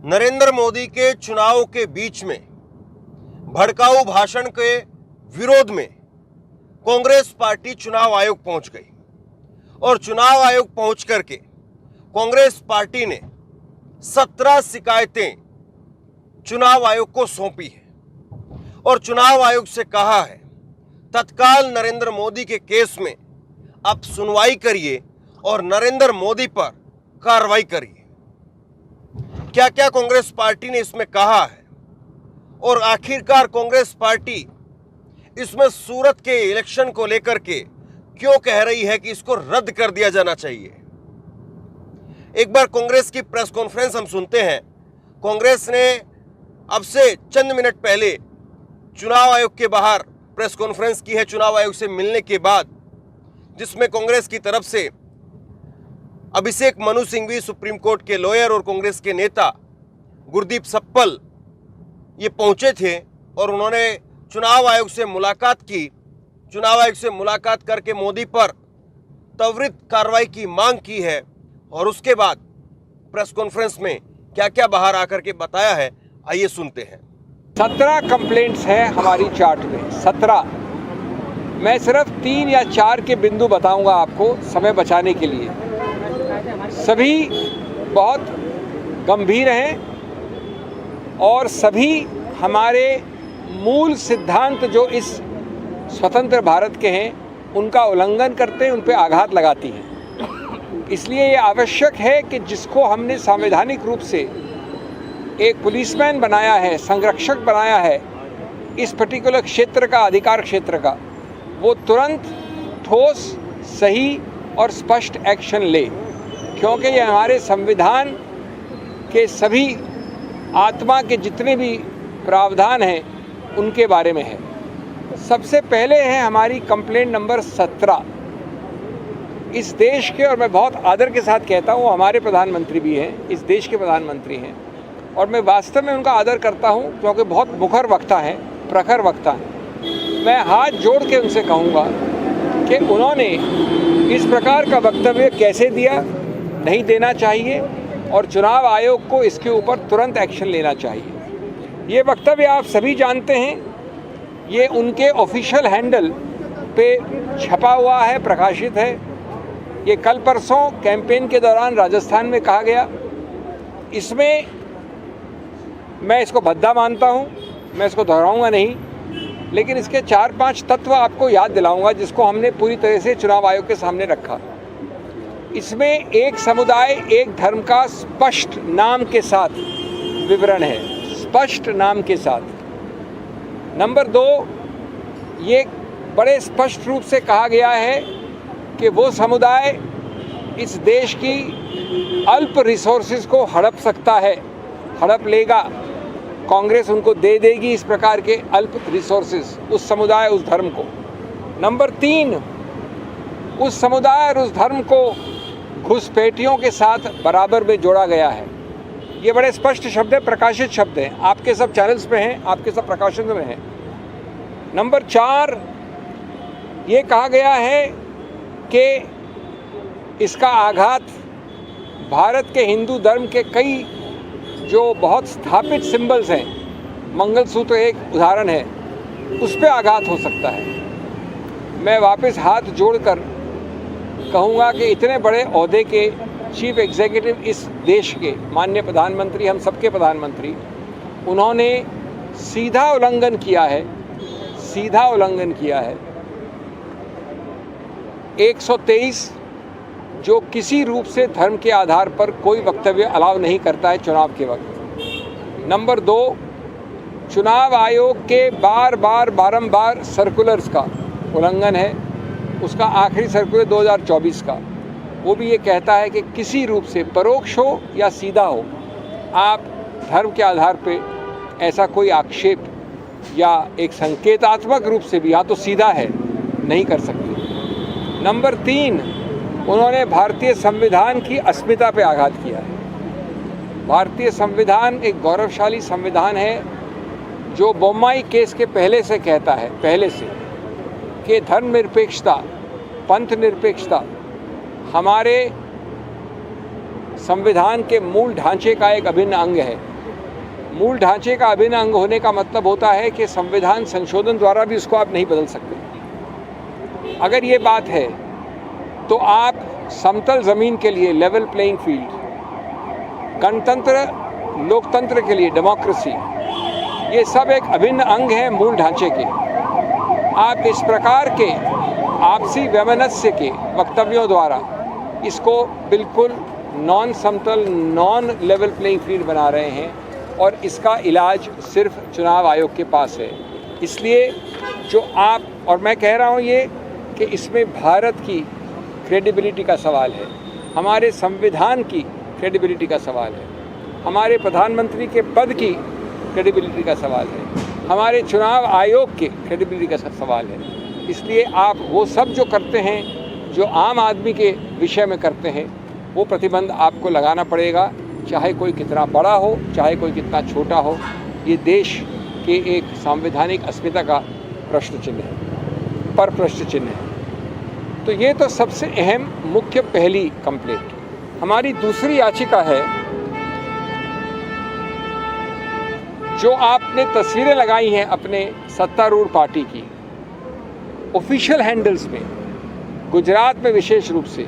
नरेंद्र मोदी के चुनाव के बीच में भड़काऊ भाषण के विरोध में कांग्रेस पार्टी चुनाव आयोग पहुंच गई और चुनाव आयोग पहुंच करके कांग्रेस पार्टी ने 17 शिकायतें चुनाव आयोग को सौंपी है और चुनाव आयोग से कहा है तत्काल नरेंद्र मोदी के केस में आप सुनवाई करिए और नरेंद्र मोदी पर कार्रवाई करिए। क्या क्या कांग्रेस पार्टी ने इसमें कहा है और आखिरकार कांग्रेस पार्टी इसमें सूरत के इलेक्शन को लेकर के क्यों कह रही है कि इसको रद्द कर दिया जाना चाहिए। एक बार कांग्रेस की प्रेस कॉन्फ्रेंस हम सुनते हैं। कांग्रेस ने अब से चंद मिनट पहले चुनाव आयोग के बाहर प्रेस कॉन्फ्रेंस की है चुनाव आयोग से मिलने के बाद, जिसमें कांग्रेस की तरफ से अभिषेक मनु सिंघवी सुप्रीम कोर्ट के लॉयर और कांग्रेस के नेता गुरदीप सप्पल ये पहुंचे थे और उन्होंने चुनाव आयोग से मुलाकात की। चुनाव आयोग से मुलाकात करके मोदी पर त्वरित कार्रवाई की मांग की है और उसके बाद प्रेस कॉन्फ्रेंस में क्या क्या बाहर आकर के बताया है, आइए सुनते हैं। 17 कंप्लेंट्स हैं हमारी चार्ट में, 17। मैं सिर्फ 3 या 4 के बिंदु बताऊंगा आपको समय बचाने के लिए। सभी बहुत गंभीर हैं और सभी हमारे मूल सिद्धांत जो इस स्वतंत्र भारत के हैं उनका उल्लंघन करते हैं, उन पर आघात लगाती हैं। इसलिए ये आवश्यक है कि जिसको हमने संवैधानिक रूप से एक पुलिसमैन बनाया है, संरक्षक बनाया है इस पर्टिकुलर क्षेत्र का, अधिकार क्षेत्र का, वो तुरंत ठोस, सही और स्पष्ट एक्शन ले, क्योंकि ये हमारे संविधान के सभी आत्मा के जितने भी प्रावधान हैं उनके बारे में है। सबसे पहले है हमारी कंप्लेंट नंबर 17। इस देश के, और मैं बहुत आदर के साथ कहता हूँ, हमारे प्रधानमंत्री भी हैं, इस देश के प्रधानमंत्री हैं और मैं वास्तव में उनका आदर करता हूँ क्योंकि बहुत मुखर वक्ता है, प्रखर वक्ता है। मैं हाथ जोड़ के उनसे कहूँगा कि उन्होंने इस प्रकार का वक्तव्य कैसे दिया, नहीं देना चाहिए और चुनाव आयोग को इसके ऊपर तुरंत एक्शन लेना चाहिए। ये वक्तव्य आप सभी जानते हैं, ये उनके ऑफिशियल हैंडल पे छपा हुआ है, प्रकाशित है। ये कल परसों कैंपेन के दौरान राजस्थान में कहा गया। इसमें मैं इसको भद्दा मानता हूँ, मैं इसको दोहराऊंगा नहीं, लेकिन इसके 4-5 तत्व आपको याद दिलाऊंगा जिसको हमने पूरी तरह से चुनाव आयोग के सामने रखा। इसमें एक समुदाय एक धर्म का स्पष्ट नाम के साथ विवरण है, स्पष्ट नाम के साथ। नंबर 2, ये बड़े स्पष्ट रूप से कहा गया है कि वो समुदाय इस देश की अल्प रिसोर्सेज को हड़प सकता है, हड़प लेगा, कांग्रेस उनको दे देगी इस प्रकार के अल्प रिसोर्सेज उस समुदाय, उस धर्म को। नंबर 3, उस समुदाय और उस धर्म को घुसपैठियों के साथ बराबर में जोड़ा गया है। ये बड़े स्पष्ट शब्द है, प्रकाशित शब्द हैं, आपके सब चैनल्स पे हैं, आपके सब प्रकाशन में हैं। नंबर 4, ये कहा गया है कि इसका आघात भारत के हिंदू धर्म के कई जो बहुत स्थापित सिंबल्स हैं, मंगलसूत्र एक उदाहरण है, उस पर आघात हो सकता है। मैं वापस हाथ जोड़कर कहूँगा कि इतने बड़े ओहदे के चीफ एग्जीक्यूटिव इस देश के माननीय प्रधानमंत्री, हम सबके प्रधानमंत्री, उन्होंने सीधा उल्लंघन किया है, सीधा उल्लंघन किया है 123, जो किसी रूप से धर्म के आधार पर कोई वक्तव्य अलाउ नहीं करता है चुनाव के वक्त। नंबर 2, चुनाव आयोग के बारंबार सर्कुलर्स का उल्लंघन है। उसका आखिरी सर्कुलर 2024 का, वो भी ये कहता है कि किसी रूप से परोक्ष हो या सीधा हो, आप धर्म के आधार पे ऐसा कोई आक्षेप या एक संकेतात्मक रूप से भी, या तो सीधा है, नहीं कर सकते। नंबर 3, उन्होंने भारतीय संविधान की अस्मिता पे आघात किया है। भारतीय संविधान एक गौरवशाली संविधान है जो बोम्माई केस के पहले से कहता है, पहले से, कि धर्मनिरपेक्षता, पंथ निरपेक्षता हमारे संविधान के मूल ढांचे का एक अभिन्न अंग है। मूल ढांचे का अभिन्न अंग होने का मतलब होता है कि संविधान संशोधन द्वारा भी उसको आप नहीं बदल सकते। अगर ये बात है तो आप समतल ज़मीन के लिए लेवल प्लेइंग फील्ड, गणतंत्र लोकतंत्र के लिए डेमोक्रेसी, ये सब एक अभिन्न अंग है मूल ढांचे के। आप इस प्रकार के आपसी वैमनस्य के वक्तव्यों द्वारा इसको बिल्कुल नॉन समतल, नॉन लेवल प्लेइंग फील्ड बना रहे हैं और इसका इलाज सिर्फ चुनाव आयोग के पास है। इसलिए जो आप और मैं कह रहा हूँ ये कि इसमें भारत की क्रेडिबिलिटी का सवाल है, हमारे संविधान की क्रेडिबिलिटी का सवाल है, हमारे प्रधानमंत्री के पद की क्रेडिबिलिटी का सवाल है, हमारे चुनाव आयोग के क्रेडिबिलिटी का सवाल है। इसलिए आप वो सब जो करते हैं, जो आम आदमी के विषय में करते हैं, वो प्रतिबंध आपको लगाना पड़ेगा, चाहे कोई कितना बड़ा हो, चाहे कोई कितना छोटा हो। ये देश के एक संवैधानिक अस्मिता का प्रश्न चिन्ह है, पर प्रश्न चिन्ह है। तो ये तो सबसे अहम मुख्य पहली कंप्लेंट। हमारी दूसरी याचिका है, जो आपने तस्वीरें लगाई हैं अपने सत्तारूढ़ पार्टी की ऑफिशियल हैंडल्स में, गुजरात में विशेष रूप से,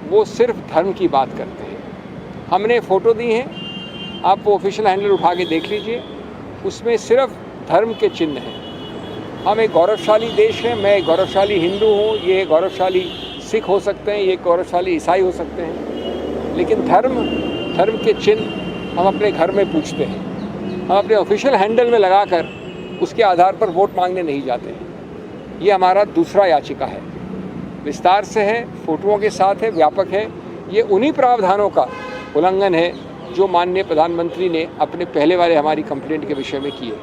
वो सिर्फ धर्म की बात करते हैं। हमने फ़ोटो दी हैं, आप वो ऑफिशियल हैंडल उठा के देख लीजिए, उसमें सिर्फ धर्म के चिन्ह हैं। हम एक गौरवशाली देश हैं, मैं एक गौरवशाली हिंदू हूँ, ये गौरवशाली सिख हो सकते हैं, ये गौरवशाली ईसाई हो सकते हैं, लेकिन धर्म के चिन्ह हम अपने घर में पूछते हैं। हम अपने ऑफिशियल हैंडल में लगाकर उसके आधार पर वोट मांगने नहीं जाते हैं। ये हमारा दूसरा याचिका है, विस्तार से है, फोटोओं के साथ है, व्यापक है। ये उन्हीं प्रावधानों का उल्लंघन है जो माननीय प्रधानमंत्री ने अपने पहले वाले हमारी कंप्लेंट के विषय में किए।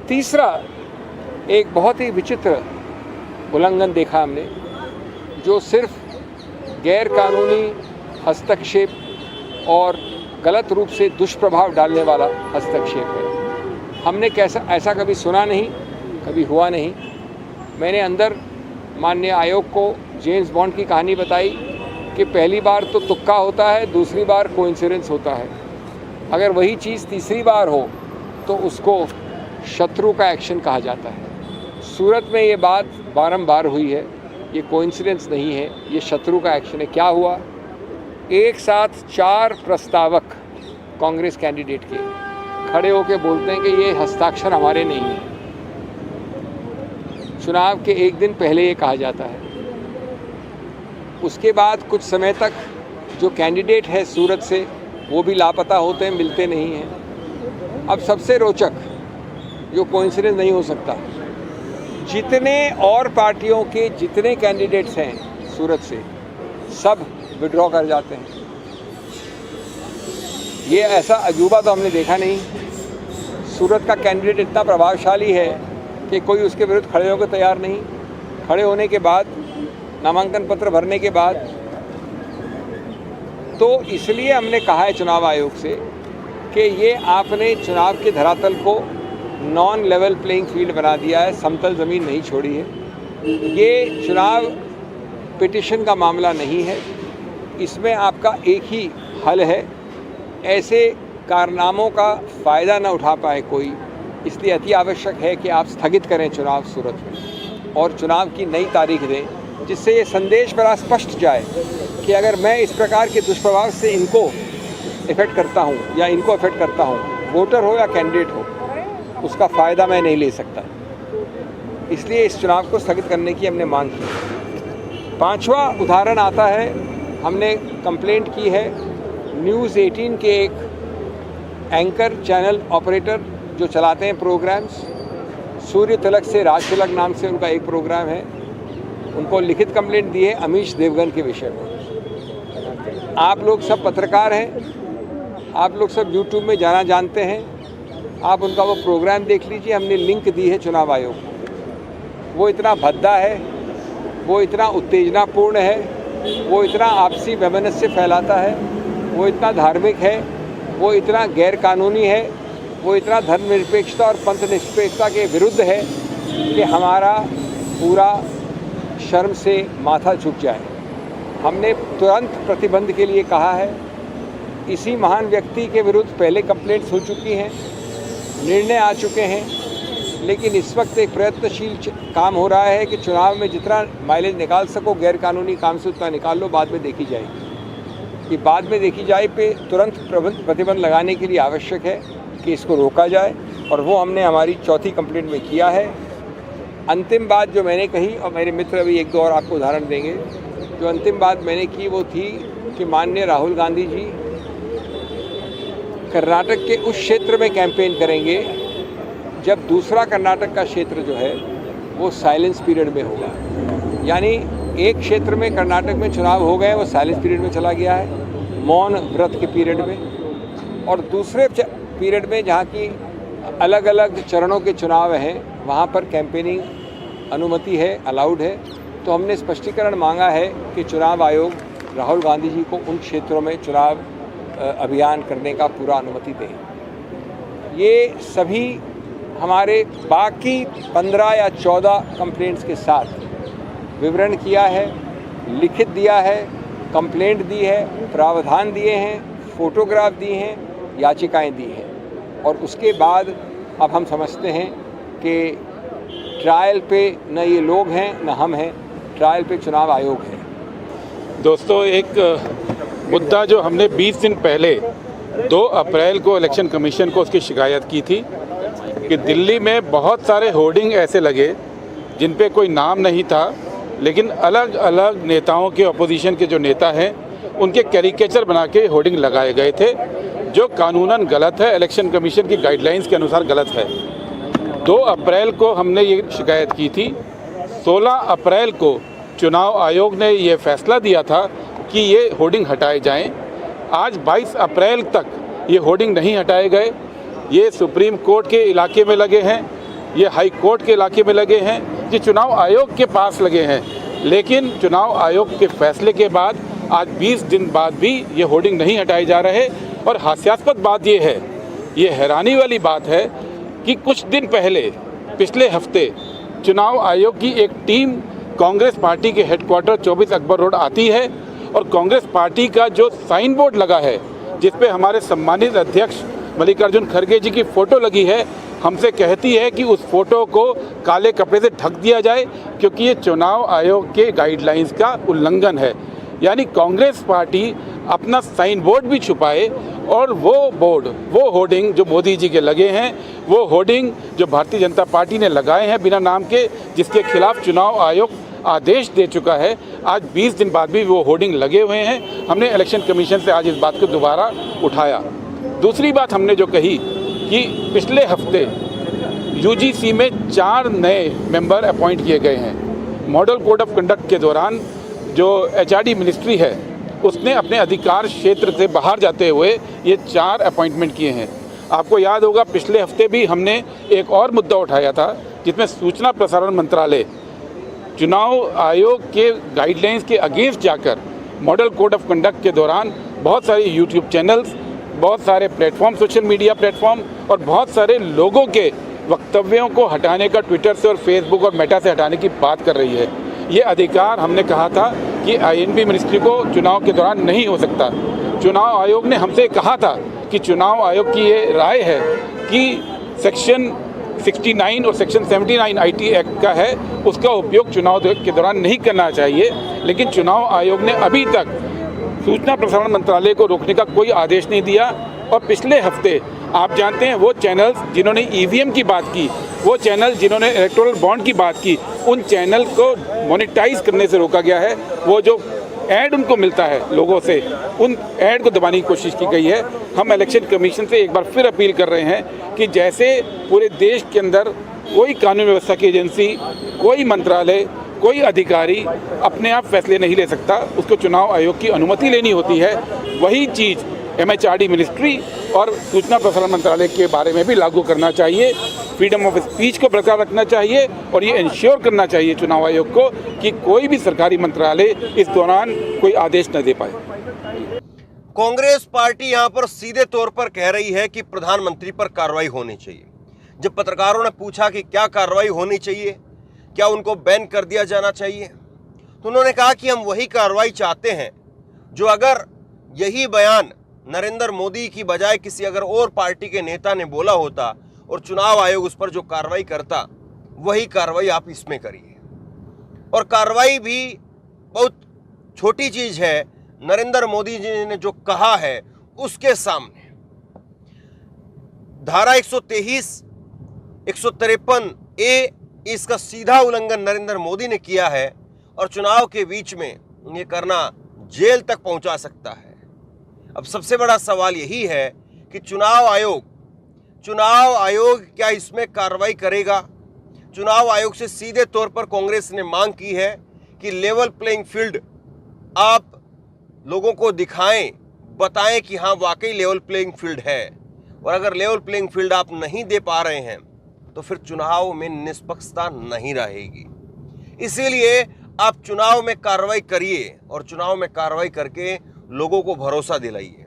तीसरा एक बहुत ही विचित्र उल्लंघन देखा हमने, जो सिर्फ गैर कानूनी हस्तक्षेप और गलत रूप से दुष्प्रभाव डालने वाला हस्तक्षेप है। हमने ऐसा कभी सुना नहीं, कभी हुआ नहीं। मैंने अंदर माननीय आयोग को जेम्स बॉन्ड की कहानी बताई कि पहली बार तो तुक्का होता है, दूसरी बार कोइंसिडेंस होता है। अगर वही चीज़ तीसरी बार हो तो उसको शत्रु का एक्शन कहा जाता है। सूरत में ये बात बारंबार हुई है, ये कोइंसिडेंस नहीं है, ये शत्रु का एक्शन है। क्या हुआ? एक साथ 4 प्रस्तावक कांग्रेस कैंडिडेट के खड़े होकर बोलते हैं कि ये हस्ताक्षर हमारे नहीं हैं। चुनाव के एक दिन पहले ये कहा जाता है। उसके बाद कुछ समय तक जो कैंडिडेट है सूरत से, वो भी लापता होते हैं, मिलते नहीं हैं। अब सबसे रोचक, जो कोइंसिडेंस नहीं हो सकता, जितने और पार्टियों के जितने कैंडिडेट्स हैं सूरत से, सब विड्रॉ कर जाते हैं। ये ऐसा अजूबा तो हमने देखा नहीं। सूरत का कैंडिडेट इतना प्रभावशाली है कि कोई उसके विरुद्ध खड़े होकर तैयार नहीं। खड़े होने के बाद, नामांकन पत्र भरने के बाद, तो इसलिए हमने कहा है चुनाव आयोग से कि ये आपने चुनाव के धरातल को नॉन लेवल प्लेइंग फील्ड बना दिया है, समतल ज़मीन नहीं छोड़ी है। ये चुनाव पिटिशन का मामला नहीं है, इसमें आपका एक ही हल है, ऐसे कारनामों का फ़ायदा न उठा पाए कोई, इसलिए अति आवश्यक है कि आप स्थगित करें चुनाव सूरत में और चुनाव की नई तारीख दें, जिससे ये संदेश बड़ा स्पष्ट जाए कि अगर मैं इस प्रकार के दुष्प्रभाव से इनको इफ़ेक्ट करता हूँ या इनको इफ़ेक्ट करता हूँ, वोटर हो या कैंडिडेट हो, उसका फ़ायदा मैं नहीं ले सकता। इसलिए इस चुनाव को स्थगित करने की हमने मांग की। 5वां उदाहरण आता है, हमने कंप्लेंट की है न्यूज़ 18 के एक एंकर चैनल ऑपरेटर जो चलाते हैं प्रोग्राम्स, सूर्य तिलक से राज तिलक नाम से उनका एक प्रोग्राम है, उनको लिखित कंप्लेंट दी है अमीश देवगन के विषय में। आप लोग सब पत्रकार हैं, आप लोग सब यूट्यूब में जाना जानते हैं, आप उनका वो प्रोग्राम देख लीजिए। हमने लिंक दी है चुनाव आयोग को। वो इतना भद्दा है, वो इतना उत्तेजनापूर्ण है, वो इतना आपसी वैमनस्य फैलाता है, वो इतना धार्मिक है, वो इतना गैर कानूनी है, वो इतना धर्मनिरपेक्षता और पंथ निरपेक्षता के विरुद्ध है कि हमारा पूरा शर्म से माथा झुक जाए। हमने तुरंत प्रतिबंध के लिए कहा है इसी महान व्यक्ति के विरुद्ध पहले कंप्लेंट्स हो चुकी हैं, निर्णय आ चुके हैं, लेकिन इस वक्त एक प्रयत्नशील काम हो रहा है कि चुनाव में जितना माइलेज निकाल सको गैर कानूनी काम से उतना निकाल लो, बाद में देखी जाएगी। कि बाद में देखी जाए पे तुरंत प्रतिबंध लगाने के लिए आवश्यक है कि इसको रोका जाए, और वो हमने हमारी चौथी कंप्लेंट में किया है। अंतिम बात जो मैंने कही, और मेरे मित्र अभी एक दो और आपको उदाहरण देंगे, जो अंतिम बात मैंने की वो थी कि माननीय राहुल गांधी जी कर्नाटक के उस क्षेत्र में कैंपेन करेंगे जब दूसरा कर्नाटक का क्षेत्र जो है वो साइलेंस पीरियड में होगा। यानी एक क्षेत्र में कर्नाटक में चुनाव हो गए, वो साइलेंस पीरियड में चला गया है, मौन व्रत के पीरियड में, और दूसरे पीरियड में जहाँ की अलग अलग चरणों के चुनाव हैं वहाँ पर कैंपेनिंग अनुमति है, अलाउड है। तो हमने स्पष्टीकरण मांगा है कि चुनाव आयोग राहुल गांधी जी को उन क्षेत्रों में चुनाव अभियान करने का पूरा अनुमति दें। ये सभी हमारे बाकी 15 या 14 कंप्लेंट्स के साथ विवरण किया है, लिखित दिया है, कंप्लेंट दी है, प्रावधान दिए हैं, फोटोग्राफ दिए हैं, याचिकाएं दी हैं, और उसके बाद अब हम समझते हैं कि ट्रायल पे न ये लोग हैं न हम हैं, ट्रायल पे चुनाव आयोग है। दोस्तों, एक मुद्दा जो हमने 20 दिन पहले 2 अप्रैल को इलेक्शन कमीशन को उसकी शिकायत की थी कि दिल्ली में बहुत सारे होर्डिंग ऐसे लगे जिन पे कोई नाम नहीं था, लेकिन अलग अलग नेताओं के, अपोजिशन के जो नेता हैं उनके कैरिकेचर बना के होर्डिंग लगाए गए थे, जो कानूनन गलत है, इलेक्शन कमीशन की गाइडलाइंस के अनुसार गलत है। 2 अप्रैल को हमने ये शिकायत की थी। 16 अप्रैल को चुनाव आयोग ने ये फैसला दिया था कि ये होर्डिंग हटाए जाएं। आज 22 अप्रैल तक ये होर्डिंग नहीं हटाए गए। ये सुप्रीम कोर्ट के इलाके में लगे हैं, ये हाई कोर्ट के इलाके में लगे हैं, ये चुनाव आयोग के पास लगे हैं, लेकिन चुनाव आयोग के फैसले के बाद आज 20 दिन बाद भी ये होर्डिंग नहीं हटाए जा रहे। और हास्यास्पद बात ये है, ये हैरानी वाली बात है कि कुछ दिन पहले, पिछले हफ्ते, चुनाव आयोग की एक टीम कांग्रेस पार्टी के हेडक्वार्टर 24 अकबर रोड आती है, और कांग्रेस पार्टी का जो साइन बोर्ड लगा है जिस पे हमारे सम्मानित अध्यक्ष मल्लिकार्जुन खड़गे जी की फ़ोटो लगी है, हमसे कहती है कि उस फ़ोटो को काले कपड़े से ढक दिया जाए क्योंकि ये चुनाव आयोग के गाइडलाइंस का उल्लंघन है। यानी कांग्रेस पार्टी अपना साइन बोर्ड भी छुपाए, और वो बोर्ड, वो होर्डिंग जो मोदी जी के लगे हैं, वो होर्डिंग जो भारतीय जनता पार्टी ने लगाए हैं बिना नाम के, जिसके खिलाफ चुनाव आयोग आदेश दे चुका है, आज 20 दिन बाद भी वो होर्डिंग लगे हुए हैं। हमने इलेक्शन कमीशन से आज इस बात को दोबारा उठाया। दूसरी बात हमने जो कही कि पिछले हफ्ते यूजीसी में 4 नए मेंबर अपॉइंट किए गए हैं। मॉडल कोड ऑफ कंडक्ट के दौरान जो एचआरडी मिनिस्ट्री है उसने अपने अधिकार क्षेत्र से बाहर जाते हुए ये 4 अपॉइंटमेंट किए हैं। आपको याद होगा पिछले हफ्ते भी हमने एक और मुद्दा उठाया था जिसमें सूचना प्रसारण मंत्रालय चुनाव आयोग के गाइडलाइंस के अगेंस्ट जाकर मॉडल कोड ऑफ कंडक्ट के दौरान बहुत सारे यूट्यूब चैनल्स, बहुत सारे प्लेटफॉर्म, सोशल मीडिया प्लेटफॉर्म, और बहुत सारे लोगों के वक्तव्यों को हटाने का ट्विटर से और फेसबुक और मेटा से हटाने की बात कर रही है। ये अधिकार हमने कहा था कि आईएनबी मिनिस्ट्री को चुनाव के दौरान नहीं हो सकता। चुनाव आयोग ने हमसे कहा था कि चुनाव आयोग की ये राय है कि सेक्शन 69 और सेक्शन 79 आईटी एक्ट का है, उसका उपयोग चुनाव के दौरान नहीं करना चाहिए, लेकिन चुनाव आयोग ने अभी तक सूचना प्रसारण मंत्रालय को रोकने का कोई आदेश नहीं दिया। और पिछले हफ्ते आप जानते हैं वो चैनल्स जिन्होंने ईवीएम की बात की, वो चैनल जिन्होंने इलेक्टोरल बॉन्ड की बात की, उन चैनल को मोनेटाइज करने से रोका गया है। वो जो ऐड उनको मिलता है लोगों से, उन ऐड को दबाने की कोशिश की गई है। हम इलेक्शन कमीशन से एक बार फिर अपील कर रहे हैं कि जैसे पूरे देश के अंदर कोई कानून व्यवस्था की एजेंसी, कोई मंत्रालय, कोई अधिकारी अपने आप फैसले नहीं ले सकता, उसको चुनाव आयोग की अनुमति लेनी होती है, वही चीज़ एमएचआरडी मिनिस्ट्री और सूचना प्रसारण मंत्रालय के बारे में भी लागू करना चाहिए। फ्रीडम ऑफ स्पीच को बरकरार रखना चाहिए और ये इंश्योर करना चाहिए चुनाव आयोग को कि कोई भी सरकारी मंत्रालय इस दौरान कोई आदेश न दे पाए। कांग्रेस पार्टी यहां पर सीधे तौर पर कह रही है कि प्रधानमंत्री पर कार्रवाई होनी चाहिए। जब पत्रकारों ने पूछा कि क्या कार्रवाई होनी चाहिए, क्या उनको बैन कर दिया जाना चाहिए, तो उन्होंने कहा कि हम वही कार्रवाई चाहते हैं जो अगर यही बयान नरेंद्र मोदी की बजाय किसी अगर और पार्टी के नेता ने बोला होता और चुनाव आयोग उस पर जो कार्रवाई करता, वही कार्रवाई आप इसमें करिए। और कार्रवाई भी बहुत छोटी चीज है। नरेंद्र मोदी जी ने जो कहा है उसके सामने धारा 123, 153 ए, इसका सीधा उल्लंघन नरेंद्र मोदी ने किया है और चुनाव के बीच में ये करना जेल तक पहुंचा सकता है। अब सबसे बड़ा सवाल यही है कि चुनाव आयोग क्या इसमें कार्रवाई करेगा? चुनाव आयोग से सीधे तौर पर कांग्रेस ने मांग की है कि लेवल प्लेइंग फील्ड आप लोगों को दिखाएं, बताएं कि हाँ वाकई लेवल प्लेइंग फील्ड है। और अगर लेवल प्लेइंग फील्ड आप नहीं दे पा रहे हैं तो फिर चुनाव में निष्पक्षता नहीं रहेगी। इसीलिए आप चुनाव में कार्रवाई करिए और चुनाव में कार्रवाई करके लोगों को भरोसा दिलाइए।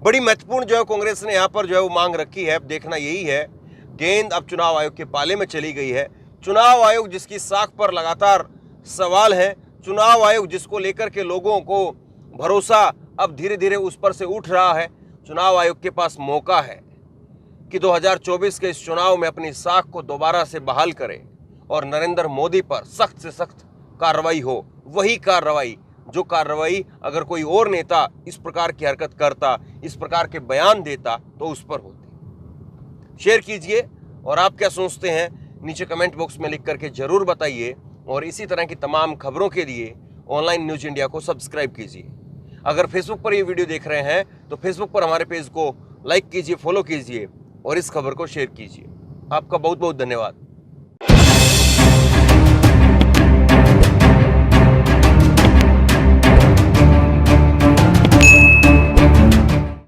बड़ी महत्वपूर्ण जो है कांग्रेस ने यहाँ पर जो है वो मांग रखी है। अब देखना यही है, गेंद अब चुनाव आयोग के पाले में चली गई है। चुनाव आयोग जिसकी साख पर लगातार सवाल है, चुनाव आयोग जिसको लेकर के लोगों को भरोसा अब धीरे धीरे उस पर से उठ रहा है, चुनाव आयोग के पास मौका है कि 2024 के इस चुनाव में अपनी साख को दोबारा से बहाल करे और नरेंद्र मोदी पर सख्त से सख्त कार्रवाई हो। वही कार्रवाई जो कार्रवाई अगर कोई और नेता इस प्रकार की हरकत करता, इस प्रकार के बयान देता तो उस पर होती। शेयर कीजिए और आप क्या सोचते हैं नीचे कमेंट बॉक्स में लिख करके जरूर बताइए। और इसी तरह की तमाम खबरों के लिए ऑनलाइन न्यूज इंडिया को सब्सक्राइब कीजिए। अगर फेसबुक पर ये वीडियो देख रहे हैं तो फेसबुक पर हमारे पेज को लाइक कीजिए, फॉलो कीजिए और इस खबर को शेयर कीजिए। आपका बहुत बहुत धन्यवाद।